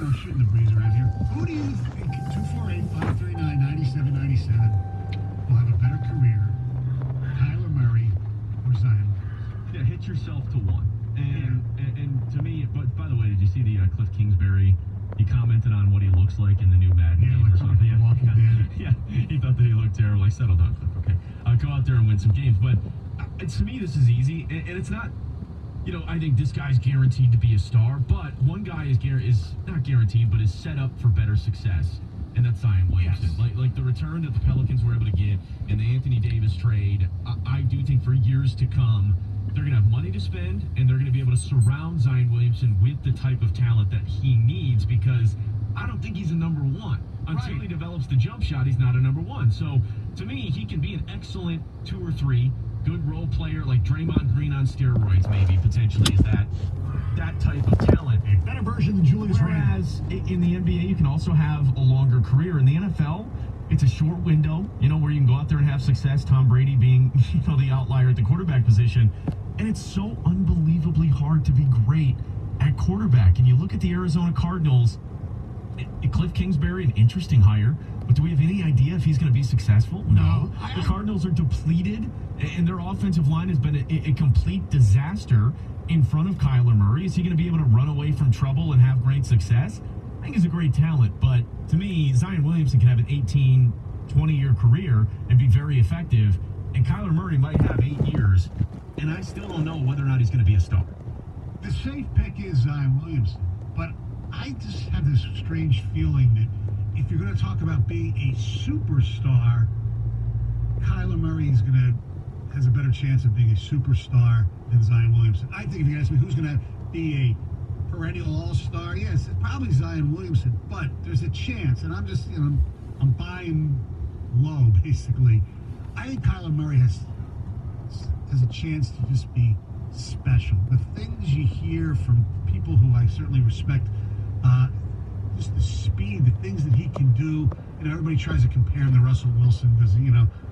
No shooting the breeze around here. Who do you think 248-539-9797 will have a better career, Kyler Murray or Zion? Yeah, hit yourself to one. And to me, but by the way, did you see the Cliff Kingsbury? He commented on what he looks like in the new Madden game like or something. Yeah, Walking Dead. Yeah, he thought that he looked terrible. Like, settle down, Cliff. Okay, go out there and win some games. But to me, this is easy, and it's not. You know, I think this guy's guaranteed to be a star, but one guy is not guaranteed, but is set up for better success, and that's Zion Williamson. Yes. Like the return that the Pelicans were able to get in the Anthony Davis trade, I do think for years to come, they're going to have money to spend, and they're going to be able to surround Zion Williamson with the type of talent that he needs, because I don't think he's a number one. Until he develops the jump shot, he's not a number one. So, to me, he can be an excellent 2 or 3, good role player, like Draymond Green on steroids, maybe, potentially, is that type of talent. A better version than Julius Randle. Whereas in the NBA, you can also have a longer career. In the NFL, it's a short window, where you can go out there and have success, Tom Brady being, the outlier at the quarterback position. And it's so unbelievably hard to be great at quarterback. And you look at the Arizona Cardinals, Cliff Kingsbury, an interesting hire, but do we have any idea if he's going to be successful? No. The Cardinals are depleted, and their offensive line has been a complete disaster in front of Kyler Murray. Is he going to be able to run away from trouble and have great success? I think he's a great talent, but to me, Zion Williamson can have an 18, 20-year career and be very effective, and Kyler Murray might have 8 years, and I still don't know whether or not he's going to be a star. The safe pick is Zion Williamson, but I just have this strange feeling that if you're going to talk about being a superstar, Kyler Murray has a better chance of being a superstar than Zion Williamson. I think if you ask me who's going to be a perennial all-star, yes, probably Zion Williamson, but there's a chance, and I'm just, I'm buying low, basically. I think Kyler Murray has a chance to just be special. The things you hear from people who I certainly respect, just the speed, the things that he can do. Everybody tries to compare him to Russell Wilson because,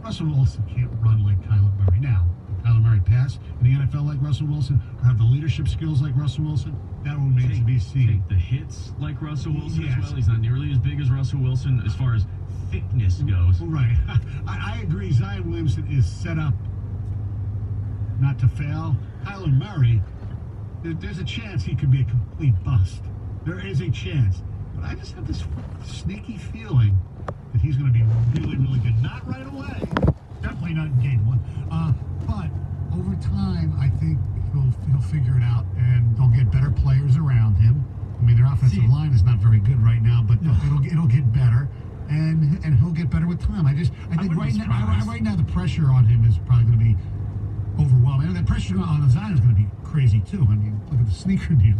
Russell Wilson can't run like Kyler Murray. Now, can Kyler Murray pass in the NFL like Russell Wilson or have the leadership skills like Russell Wilson? That remains to be seen. Take the hits like Russell Wilson Yes. as well. He's not nearly as big as Russell Wilson as far as thickness goes. Right. I agree. Zion Williamson is set up not to fail. Kyler Murray, there's a chance he could be a complete bust. There is a chance. But I just have this sneaky feeling that he's going to be really, really good. Not right away. Definitely not in game one. But over time, I think he'll figure it out, and they'll get better players around him. I mean, their offensive line is not very good right now, but it'll get better, and he'll get better with time. I think right now the pressure on him is probably going to be overwhelming. And the pressure on Zion is going to be crazy too. I mean, look at the sneaker deal.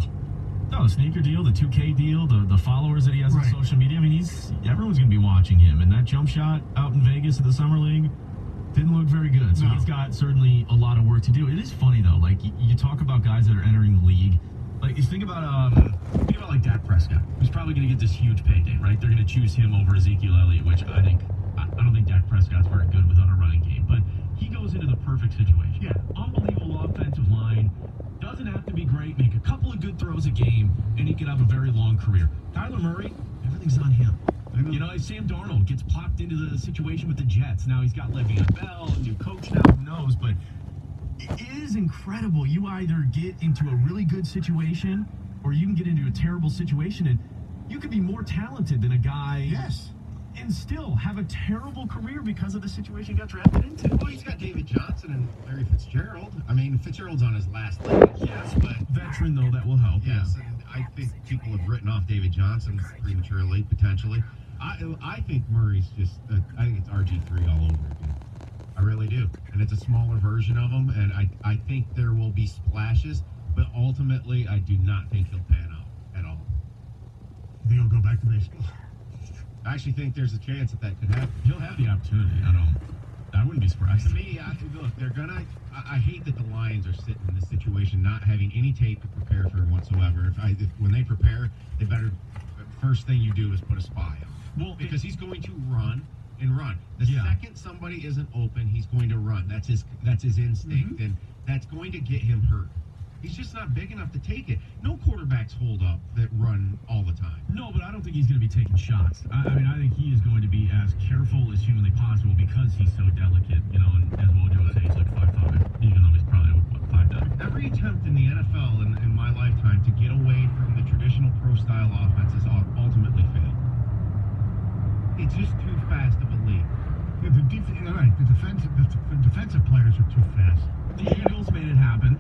No, the sneaker deal, the 2K deal, the followers that he has on social media. I mean, everyone's going to be watching him. And that jump shot out in Vegas at the Summer League didn't look very good. So he's got certainly a lot of work to do. It is funny, though. Like, you talk about guys that are entering the league. Like, you think about like Dak Prescott, who's probably going to get this huge payday, right? They're going to choose him over Ezekiel Elliott, which I don't think Dak Prescott's very good without a running game. But he goes into the perfect situation. Yeah. Unbelievable offensive line. Doesn't have to be great. Make a couple of good throws a game, and he could have a very long career. Kyler Murray, everything's on him. Sam Darnold gets plopped into the situation with the Jets. Now he's got Le'Veon Bell, a new coach now, who knows? But it is incredible. You either get into a really good situation, or you can get into a terrible situation, and you could be more talented than a guy. Yes. And still have a terrible career because of the situation he got drafted into. Well, he's got David Johnson and Larry Fitzgerald. I mean, Fitzgerald's on his last leg, yes, but veteran though, that will help. Yes, and I think people have written off David Johnson prematurely, potentially. I think Murray's I think it's RG3 all over again. I really do. And it's a smaller version of him, and I think there will be splashes, but ultimately, I do not think he'll pan out at all. Think he'll go back to baseball? I actually think there's a chance that could happen. He'll have the opportunity. I wouldn't be surprised. To me, look, they're gonna. I hate that the Lions are sitting in this situation, not having any tape to prepare for whatsoever. When they prepare, they better. First thing you do is put a spy on. Well, because he's going to run and run. The second somebody isn't open, he's going to run. That's his instinct, and that's going to get him hurt. He's just not big enough to take it. No quarterbacks hold up that run all the time. No, but I don't think he's going to be taking shots. I mean, I think he is going to be as careful as humanly possible because he's so delicate, you know, and as Wojo would say, he's like 5'5", even though he's probably, what, 5'9". Every attempt in the NFL in my lifetime to get away from the traditional pro-style offenses ultimately failed. It's just too fast of a league. Yeah, the defensive players are too fast. The Eagles made it happen,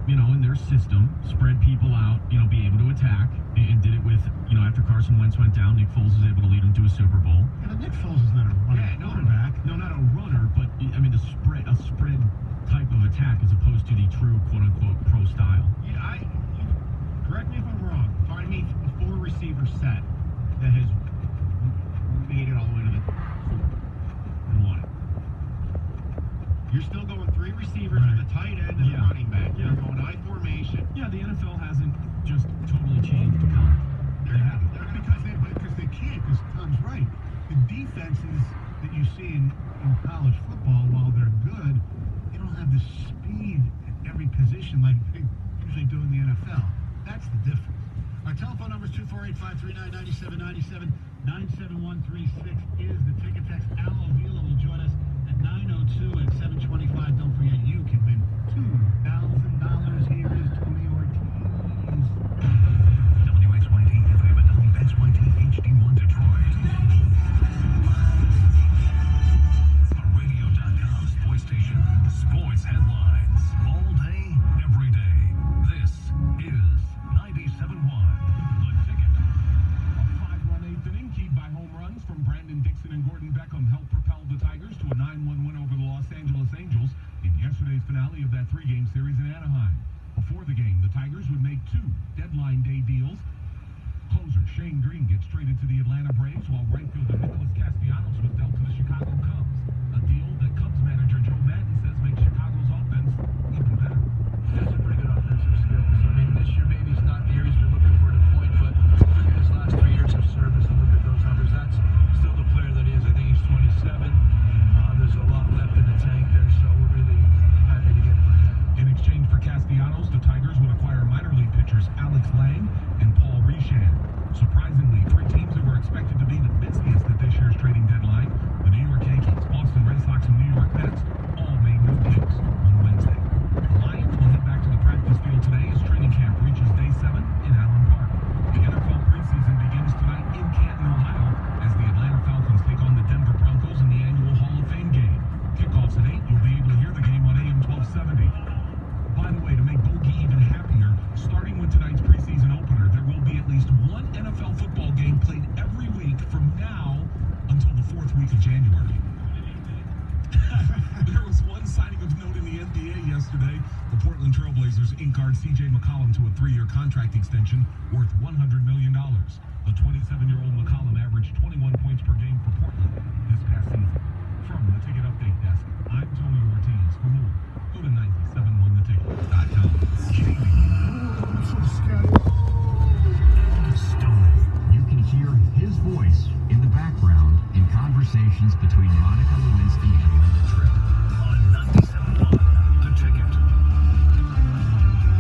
you know, in their system, spread people out, you know, be able to attack, and did it with, you know, after Carson Wentz went down, Nick Foles was able to lead them to a Super Bowl. Yeah, Nick Foles is not a runner. Quarterback. No, not a runner, but, I mean, a spread type of attack as opposed to the true, quote-unquote, pro style. Yeah, correct me if I'm wrong. Find me a 4-receiver set that has made it all the way to the Super Bowl and won it. You're still going 3 receivers with a tight end and a running back. You're going I formation. Yeah, the NFL hasn't just totally changed the college. They haven't. Because they can't, because Tom's right. The defenses that you see in college football, while they're good, they don't have the speed at every position like they usually do in the NFL. That's the difference. Our telephone number is 248-539-9797. 97136 is the ticket text. Al Avila will join us at 9:02 at 7:25. Don't forget, you can win $2,000. Here is Tony Ortiz. WXYT FM and WXYT HD1 Detroit. The radio.com sports station. Sports headlines. All day, every day. This is 97.1. The Ticket. A 5-run eighth inning keyed by home runs from Brandon Dixon and Gordon Beckham helped propel the Tigers to a 9-1 win over the Los Angeles Angels in yesterday's finale of that 3-game series in Anaheim. Before the game, the Tigers would make 2 deadline day deals. Closer Shane Green gets traded to the Atlanta Braves, while right fielder Nicholas Castellanos was dealt to the Chicago Cubs. A deal that Cubs manager Joe Madden says makes Chicago's offense even better. That's a pretty good offensive skills. I mean, this year maybe he's not the year he's been looking for to point, but look at his last 3 years of service and look at those numbers. That's still the player that he is. I think he's 27. There's a lot left in the tank there, so we're really happy to get him. In exchange for Castellanos, the Tigers would acquire minor league pitchers Alex Lang and Paul Richan. Surprisingly, 3 teams that were expected to be the busiest at this year's trading deadline, the New York Yankees, Boston Red Sox, and New York Mets, all made no deals on Wednesday. The Lions will head back to the practice field today as training camp reaches day 7 in Allen Park. The NFL preseason begins tonight in Canton, Ohio, as the Atlanta Falcons take on the Denver Broncos in the annual Hall of Fame game. Kickoffs at 8. You'll be able to hear the game on AM 1270. By the way, to make Bogey even happier, starting with tonight's preseason opener, there will be at least 1 NFL football game played every week from now until the 4th week of January. There was one signing of note in the NBA yesterday. The Portland Trailblazers inked C.J. McCollum to a 3-year contract extension worth $100 million. The 27-year-old McCollum averaged 21 points per game for Portland this past season. From the Ticket Update Desk, I'm Tony Ortiz. For more, go to 971theticket.com. Stoney. You can hear his voice in the background in conversations between Monica Lewinsky and Linda Tripp on 97.1 The Ticket.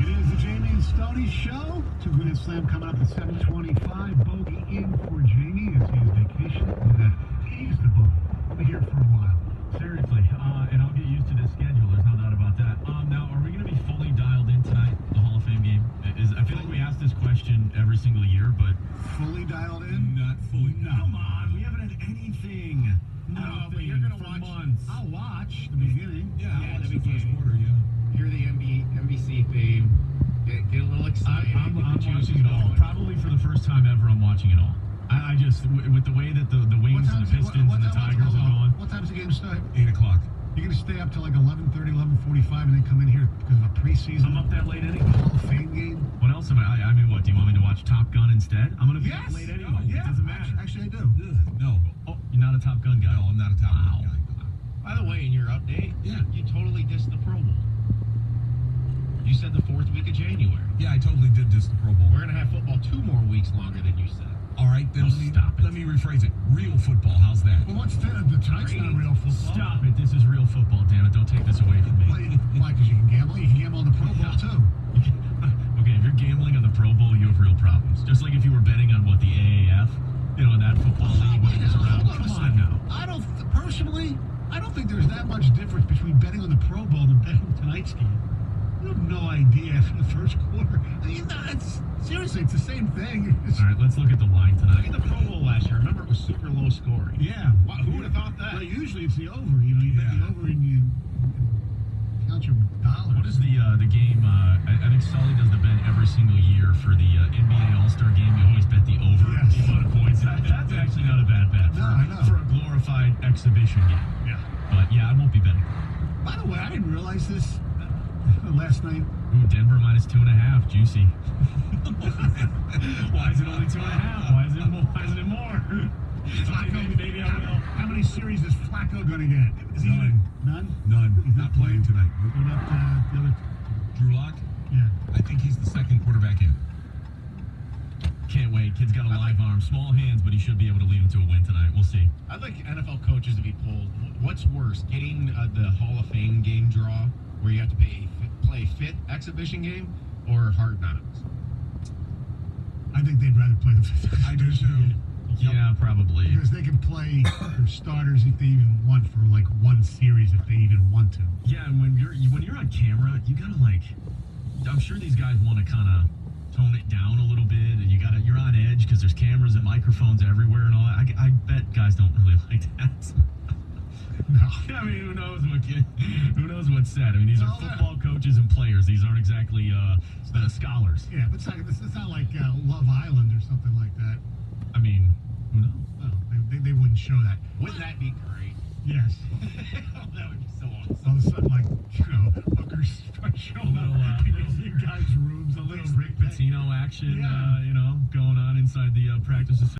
It is the Jamie and Stoney Show. 2 Minute Slam coming up at 7:25. Bogey in for Jamie as he's vacation. He's the bogey. We'll be here for a while. Seriously, and I'll get used to this schedule. There's no doubt about that. Now, are we going to be fully dialed in tonight, the Hall of Fame game? I feel like we ask this question every single year, but Fully dialed in? Not fully. No. come on, we haven't had anything. No, but you're going to for watch. months. I'll watch the beginning. Yeah, Yeah, that's the the first beginning. quarter, yeah. Hear the NBC theme. Get a little excited. I'm get the watching juices it all. going. Probably for the first time ever, I'm watching it all. I just, with the way that the Wings and the Pistons and the Tigers are going. What time's the game start? 8 o'clock. You're going to stay up till like 11:30, 11:45, and then come in here because of a preseason I'm up that late anyway. Hall of Fame game? What else am I mean, what, do you want me to watch Top Gun instead? I'm going to be Yes. up late anyway. Yeah. It doesn't matter. Actually, I do. No. Oh, you're not a Top Gun guy? No, I'm not a top Wow. guy. By the way, in your update, Yeah. you totally dissed the Pro Bowl. You said the 4th week of January. Yeah, I totally did just the Pro Bowl. We're going to have football 2 more weeks longer than you said. All right, then Oh, stop it. let me rephrase it. Real football, how's that? Well, what's the tonight's not real football? Stop it. This is real football, damn it. Don't take this away from me. Why? Because you can gamble. You can gamble on the Pro Bowl too. Okay, if you're gambling on the Pro Bowl, you have real problems. Just like if you were betting on what the AAF, in that football league when it was around. Hold on a Come on second. now. Personally, I don't think there's that much difference between betting on the Pro Bowl and betting on tonight's game. You have no idea after the first quarter. I mean, seriously, it's the same thing. All right, let's look at the line Look tonight. at the Pro Bowl last year. Remember, it was super low scoring. Yeah. Wow, who would have thought that? Well, usually it's the over. You bet the over and you count your dollars. What is the game? I think Sully does the bet every single year for the NBA All-Star game. You always bet the over Yes. the amount of points. That's actually not a bad bet No, I know. for a glorified exhibition game. Yeah. But yeah, I won't be betting. By the way, I didn't realize this last night. Ooh, Denver minus 2.5. Juicy. Why is it only 2.5? Why isn't it more? Maybe I will. How many series is Flacco going to get? Is he None. None? None. He's Not playing tonight. What about the other? Drew Lock, Yeah. I think he's the second quarterback in. Can't wait. Kid's got a live arm. Small hands, but he should be able to lead him to a win tonight. We'll see. I'd like NFL coaches to be polled. What's worse, getting the Hall of Fame game draw, where you have to play a fifth exhibition game, or Hard Knocks? I think they'd rather play the fifth. I do too. Yeah, probably. Because they can play their starters if they even want for like one series if they even want to. Yeah, and when you're on camera, you gotta I'm sure these guys want to kind of tone it down a little bit, and you're on edge because there's cameras and microphones everywhere and all that. I bet guys don't really like that. No. I mean, who knows what's said? I mean, these are football coaches and players. These aren't exactly scholars. Yeah, but it's not like Love Island or something like that. I mean, who knows? No, they wouldn't show that. Wouldn't that be great? Yes. That would be so awesome. All of a sudden, like, hookers start showing up in these guys' rooms. A little Rick Pitino action, Yeah. going on inside the practice